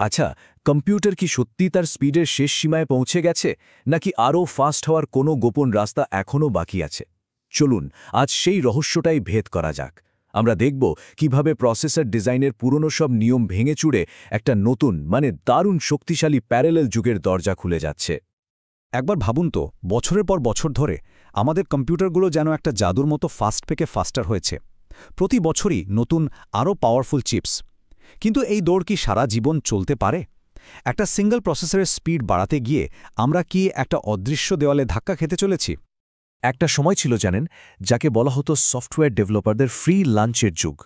আচ্ছা, কম্পিউটার কি সত্যি তার স্পিডের শেষ সীমায় পৌঁছে গেছে, নাকি আরও ফাস্ট হওয়ার কোনো গোপন রাস্তা এখনও বাকি আছে? চলুন আজ সেই রহস্যটাই ভেদ করা যাক। আমরা দেখব কিভাবে প্রসেসর ডিজাইনের পুরনো সব নিয়ম ভেঙে চুড়ে একটা নতুন দারুণ শক্তিশালী প্যারালেল যুগের দরজা খুলে যাচ্ছে। একবার ভাবুন তো, বছরের পর বছর ধরে আমাদের কম্পিউটারগুলো যেন একটা জাদুর মতো ফাস্ট থেকে ফাস্টার হয়েছে। প্রতি বছরই নতুন আরও পাওয়ারফুল চিপস। কিন্তু এই দৌড় কি সারা জীবন চলতে পারে? একটা সিঙ্গল প্রসেসরের স্পিড বাড়াতে গিয়ে আমরা কি একটা অদৃশ্য দেওয়ালে ধাক্কা খেতে চলেছি? একটা সময় ছিল জানেন, যাকে বলা হতো সফটওয়্যার ডেভেলপারদের ফ্রি লাঞ্চের যুগ।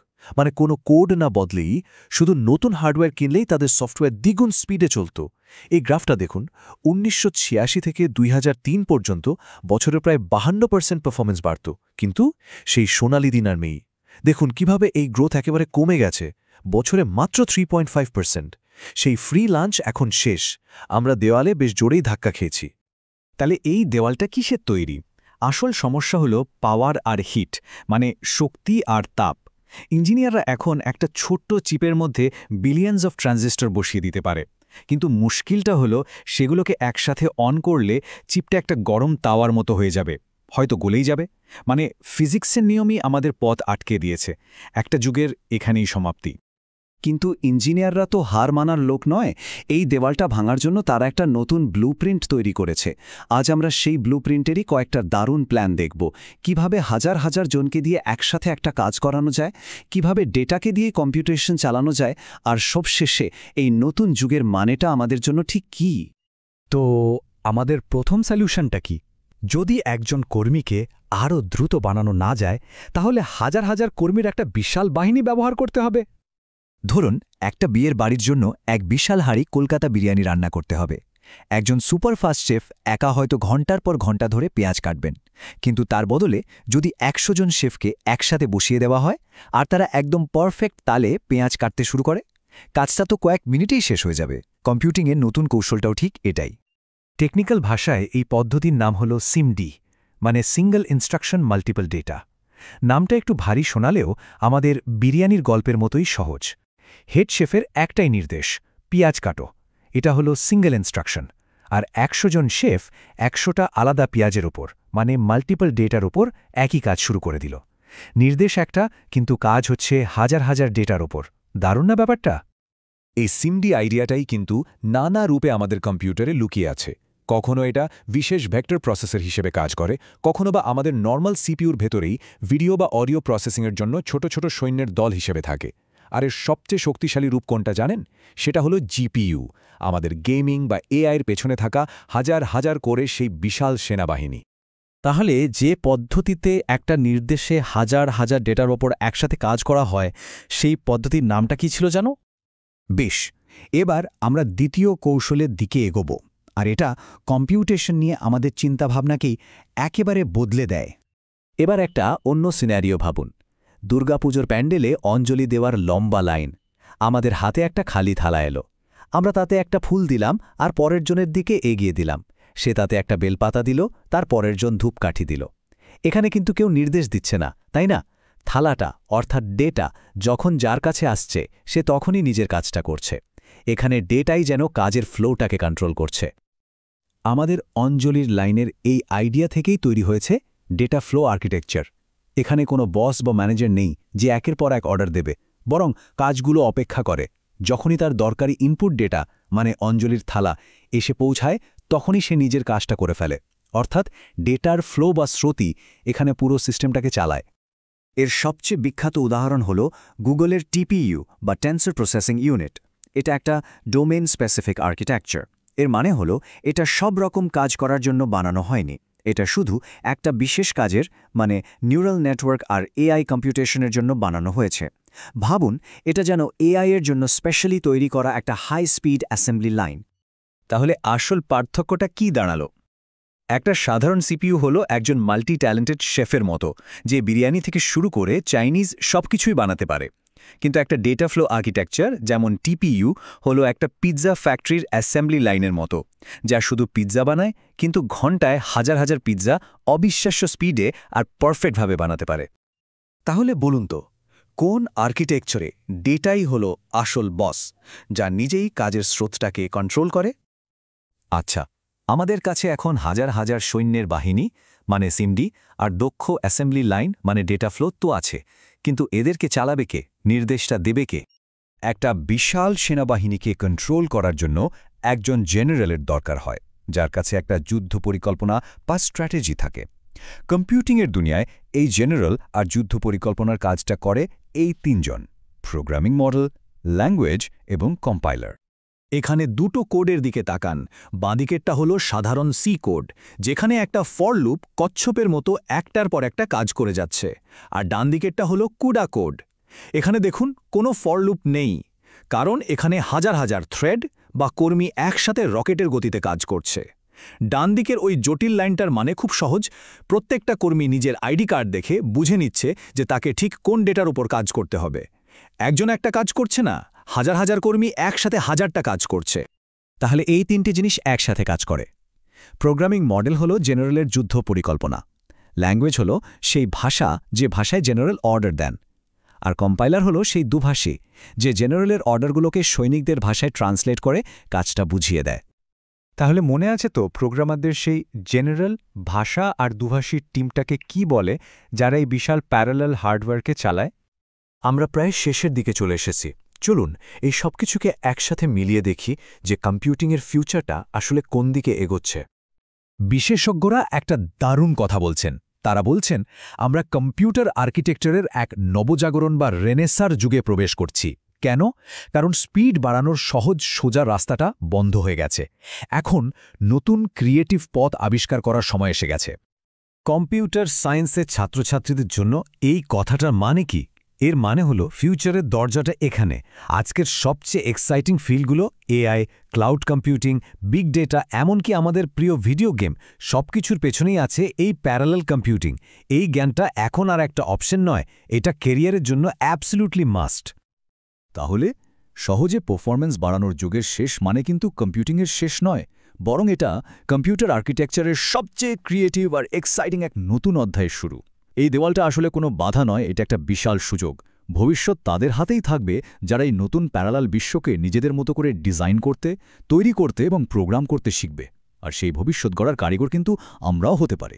কোনো কোড না বদলেই শুধু নতুন হার্ডওয়্যার কিনলেই তাদের সফটওয়্যার দ্বিগুণ স্পিডে চলত। এই গ্রাফটা দেখুন, ১৯৮৬ থেকে ২০০৩ পর্যন্ত বছরে প্রায় ৫২% পারফরমেন্স বাড়ত, কিন্তু সেই সোনালি দিন আর নেই। দেখুন কিভাবে এই গ্রোথ একেবারে কমে গেছে, বছরে মাত্র ৩.৫%। সেই ফ্রি লাঞ্চ এখন শেষ, আমরা দেওয়ালে বেশ জোরেই ধাক্কা খেয়েছি। তাহলে এই দেওয়ালটা কিসের তৈরি? আসল সমস্যা হলো পাওয়ার আর হিট, শক্তি আর তাপ। ইঞ্জিনিয়াররা এখন একটা ছোট্ট চিপের মধ্যে বিলিয়নস অফ ট্রানজিস্টর বসিয়ে দিতে পারে, কিন্তু মুশকিলটা হলো সেগুলোকে একসাথে অন করলে চিপটা একটা গরম তাওয়ার মতো হয়ে যাবে, হয়তো গলেই যাবে। ফিজিক্সের নিয়মই আমাদের পথ আটকে দিয়েছে। একটা যুগের এখানেই সমাপ্তি। কিন্তু ইঞ্জিনিয়াররা তো হার মানার লোক নয়। এই দেওয়ালটা ভাঙার জন্য তারা একটা নতুন ব্লুপ্রিন্ট তৈরি করেছে। আজ আমরা সেই ব্লুপ্রিন্টেরই কয়েকটা দারুণ প্ল্যান দেখব। কিভাবে হাজার হাজার জনকে দিয়ে একসাথে একটা কাজ করানো যায়, কিভাবে ডেটাকে দিয়ে কম্পিউটেশন চালানো যায়, আর সবশেষে এই নতুন যুগের মানেটা আমাদের জন্য ঠিক কী। তো আমাদের প্রথম সলিউশনটা কি? যদি একজন কর্মীকে আরও দ্রুত বানানো না যায়, তাহলে হাজার হাজার কর্মীর একটা বিশাল বাহিনী ব্যবহার করতে হবে। ধরুন, একটা বিয়ের বাড়ির জন্য এক বিশাল হাঁড়ি কলকাতা বিরিয়ানি রান্না করতে হবে। একজন সুপারফাস্ট শেফ একা হয়তো ঘন্টার পর ঘন্টা ধরে পেঁয়াজ কাটবেন, কিন্তু তার বদলে যদি ১০০ জন শেফকে একসাথে বসিয়ে দেওয়া হয় আর তারা একদম পারফেক্ট তালে পেঁয়াজ কাটতে শুরু করে, কাজটা তো কয়েক মিনিটেই শেষ হয়ে যাবে। কম্পিউটিংয়ের নতুন কৌশলটাও ঠিক এটাই। টেকনিক্যাল ভাষায় এই পদ্ধতির নাম হল সিমডি, সিঙ্গল ইনস্ট্রাকশন মাল্টিপল ডেটা। নামটা একটু ভারী শোনালেও আমাদের বিরিয়ানির গল্পের মতোই সহজ। হেড শেফের একটাই নির্দেশ, পেঁয়াজ কাটো, এটা হলো সিঙ্গল ইনস্ট্রাকশন। আর ১০০ জন শেফ ১০০টা আলাদা পেঁয়াজের ওপর মাল্টিপল ডেটার ওপর একই কাজ শুরু করে দিল। নির্দেশ একটা, কিন্তু কাজ হচ্ছে হাজার হাজার ডেটার ওপর। দারুণ না ব্যাপারটা? এই সিমডি আইডিয়াটাই কিন্তু নানা রূপে আমাদের কম্পিউটারে লুকিয়ে আছে। কখনো এটা বিশেষ ভেক্টর প্রসেসর হিসেবে কাজ করে, কখনো বা আমাদের নর্মাল সিপিইউর ভেতরেই ভিডিও বা অডিও প্রসেসিংয়ের জন্য ছোট ছোট সৈন্যের দল হিসেবে থাকে। আর এর সবচেয়ে শক্তিশালী রূপ কোনটা জানেন? সেটা হলো জিপিইউ, আমাদের গেমিং বা এআইয়ের পেছনে থাকা হাজার হাজার করে সেই বিশাল সেনাবাহিনী। তাহলে যে পদ্ধতিতে একটা নির্দেশে হাজার হাজার ডেটার ওপর একসাথে কাজ করা হয়, সেই পদ্ধতির নামটা কি ছিল জানো? বেশ, এবার আমরা দ্বিতীয় কৌশলের দিকে এগোব, আর এটা কম্পিউটেশন নিয়ে আমাদের চিন্তাভাবনাকেই একেবারে বদলে দেয়। এবার একটা অন্য সিনারিও ভাবুন। দুর্গাপুজোর প্যান্ডেলে অঞ্জলি দেওয়ার লম্বা লাইন। আমাদের হাতে একটা খালি থালা এলো, আমরা তাতে একটা ফুল দিলাম আর পরের জনের দিকে এগিয়ে দিলাম। সে তাতে একটা বেলপাতা দিল, তার পরের জন ধূপকাঠি দিল। এখানে কিন্তু কেউ নির্দেশ দিচ্ছে না, তাই না? থালাটা অর্থাৎ ডেটা যখন যার কাছে আসছে, সে তখনই নিজের কাজটা করছে। এখানে ডেটাই যেন কাজের ফ্লোটাকে কন্ট্রোল করছে। আমাদের অঞ্জলির লাইনের এই আইডিয়া থেকেই তৈরি হয়েছে ডেটা ফ্লো আর্কিটেকচার। এখানে কোনো বস বা ম্যানেজার নেই যে একের পর এক অর্ডার দেবে, বরং কাজগুলো অপেক্ষা করে। যখনই তার দরকারি ইনপুট ডেটা অঞ্জলির থালা এসে পৌঁছায়, তখনই সে নিজের কাজটা করে ফেলে। অর্থাৎ ডেটার ফ্লো বা স্রোতই এখানে পুরো সিস্টেমটাকে চালায়। এর সবচেয়ে বিখ্যাত উদাহরণ হল গুগলের টিপিইউ বা টেন্সর প্রসেসিং ইউনিট। এটা একটা ডোমেইন স্পেসিফিক আর্কিটেকচার। এর মানে হলো এটা সব রকম কাজ করার জন্য বানানো হয়নি। এটা শুধু একটা বিশেষ কাজের নিউরাল নেটওয়ার্ক আর এআই কম্পিউটেশনের জন্য বানানো হয়েছে। ভাবুন, এটা যেন এআই এর জন্য স্পেশালি তৈরি করা একটা হাই স্পিড অ্যাসেম্বলি লাইন। তাহলে আসল পার্থক্যটা কি দাঁড়ালো? একটা সাধারণ সিপিইউ হলো একজন মাল্টি ট্যালেন্টেড শেফের মতো, যে বিরিয়ানি থেকে শুরু করে চাইনিজ সবকিছুই বানাতে পারে। কিন্তু একটা ডেটা ফ্লো আর্কিটেকচার যেমন টিপিইউ হলো একটা পিৎজা ফ্যাক্টরির অ্যাসেম্বলি লাইনের মতো, যা শুধু পিৎজা বানায়, কিন্তু ঘণ্টায় হাজার হাজার পিৎজা অবিশ্বাস্য স্পিডে আর পারফেক্টভাবে বানাতে পারে। তাহলে বলুন তো, কোন আর্কিটেকচারে ডেটাই হলো আসল বস, যা নিজেই কাজের স্রোতটাকে কন্ট্রোল করে? আচ্ছা, আমাদের কাছে এখন হাজার হাজার সৈন্যের বাহিনী মানে সিমডি আর দক্ষ অ্যাসেম্বলি লাইন মানে ডেটা ফ্লো তো আছে, কিন্তু এদেরকে চালাবে কে, নির্দেশটা দেবে কে? একটা বিশাল সেনাবাহিনীকে কন্ট্রোল করার জন্য একজন জেনারেলের দরকার হয়, যার কাছে একটা যুদ্ধ পরিকল্পনা বা স্ট্র্যাটেজি থাকে। কম্পিউটিংয়ের দুনিয়ায় এই জেনারেল আর যুদ্ধ পরিকল্পনার কাজটা করে এই তিনজন: প্রোগ্রামিং মডেল, ল্যাঙ্গুয়েজ এবং কম্পাইলার। এখানে দুটো কোডের দিকে তাকান। বাঁদিকেরটা হলো সাধারণ সি কোড, যেখানে একটা ফর লুপ কচ্ছপের মতো একটার পর একটা কাজ করে যাচ্ছে, আর ডান দিকেরটা হলো কুডা কোড। এখানে দেখুন কোনো ফর লুপ নেই, কারণ এখানে হাজার হাজার থ্রেড বা কর্মী একসাথে রকেটের গতিতে কাজ করছে। ডান দিকের ওই জটিল লাইনটার মানে খুব সহজ, প্রত্যেকটা কর্মী নিজের আইডি কার্ড দেখে বুঝে নিচ্ছে যে তাকে ঠিক কোন ডেটার উপর কাজ করতে হবে। একজন একটা কাজ করছে না, হাজার হাজার কর্মী একসাথে হাজারটা কাজ করছে। তাহলে এই তিনটি জিনিস একসাথে কাজ করে। প্রোগ্রামিং মডেল হলো জেনারেলের যুদ্ধ পরিকল্পনা, ল্যাঙ্গুয়েজ হলো সেই ভাষা যে ভাষায় জেনারেল অর্ডার দেন, আর কম্পাইলার হলো সেই দুভাষী যে জেনারেলের অর্ডারগুলোকে সৈনিকদের ভাষায় ট্রান্সলেট করে কাজটা বুঝিয়ে দেয়। তাহলে মনে আছে তো প্রোগ্রামারদের সেই জেনারেল, ভাষা আর দুভাষীর টিমটাকে কি বলে, যারা এই বিশাল প্যারালাল হার্ডওয়্যারকে চালায়? আমরা প্রায় শেষের দিকে চলে এসেছি। চলুন এই সব কিছুকে একসাথে মিলিয়ে দেখি যে কম্পিউটিংয়ের ফিউচারটা আসলে কোন দিকে এগোচ্ছে। বিশেষজ্ঞরা একটা দারুণ কথা বলছেন। তারা বলছেন আমরা কম্পিউটার আর্কিটেকচারের এক নবজাগরণ বা রেনেসার যুগে প্রবেশ করছি। কেন? কারণ স্পিড বাড়ানোর সহজ সোজা রাস্তাটা বন্ধ হয়ে গেছে। এখন নতুন ক্রিয়েটিভ পথ আবিষ্কার করার সময় এসে গেছে। কম্পিউটার সায়েন্সের ছাত্রছাত্রীদের জন্য এই কথাটার মানে কি? এর মানে হলো ফিউচারের দরজাটা এখানে। আজকের সবচেয়ে এক্সাইটিং ফিল্ডগুলো AI, cloud computing, big data, এমনকি আমাদের প্রিয় ভিডিও গেম, সবকিছুর পেছনেই আছে এই প্যারালাল কম্পিউটিং। এই জ্ঞানটা এখন আর একটা অপশন নয়, এটা কেরিয়ারের জন্য অ্যাবসলিউটলি মাস্ট। তাহলে সহজে পারফরম্যান্স বাড়ানোর যুগের শেষ মানে কিন্তু কম্পিউটিংয়ের শেষ নয়, বরং এটা কম্পিউটার আর্কিটেকচারের সবচেয়ে ক্রিয়েটিভ আর এক্সাইটিং এক নতুন অধ্যায়ের শুরু। এই দেওয়ালটা আসলে কোনো বাধা নয়, এটা একটা বিশাল সুযোগ। ভবিষ্যৎ তাদের হাতেই থাকবে যারা এই নতুন প্যারালাল বিশ্বকে নিজেদের মতো করে ডিজাইন করতে, তৈরি করতে এবং প্রোগ্রাম করতে শিখবে। আর সেই ভবিষ্যৎ গড়ার কারিগর কিন্তু আমরাও হতে পারি।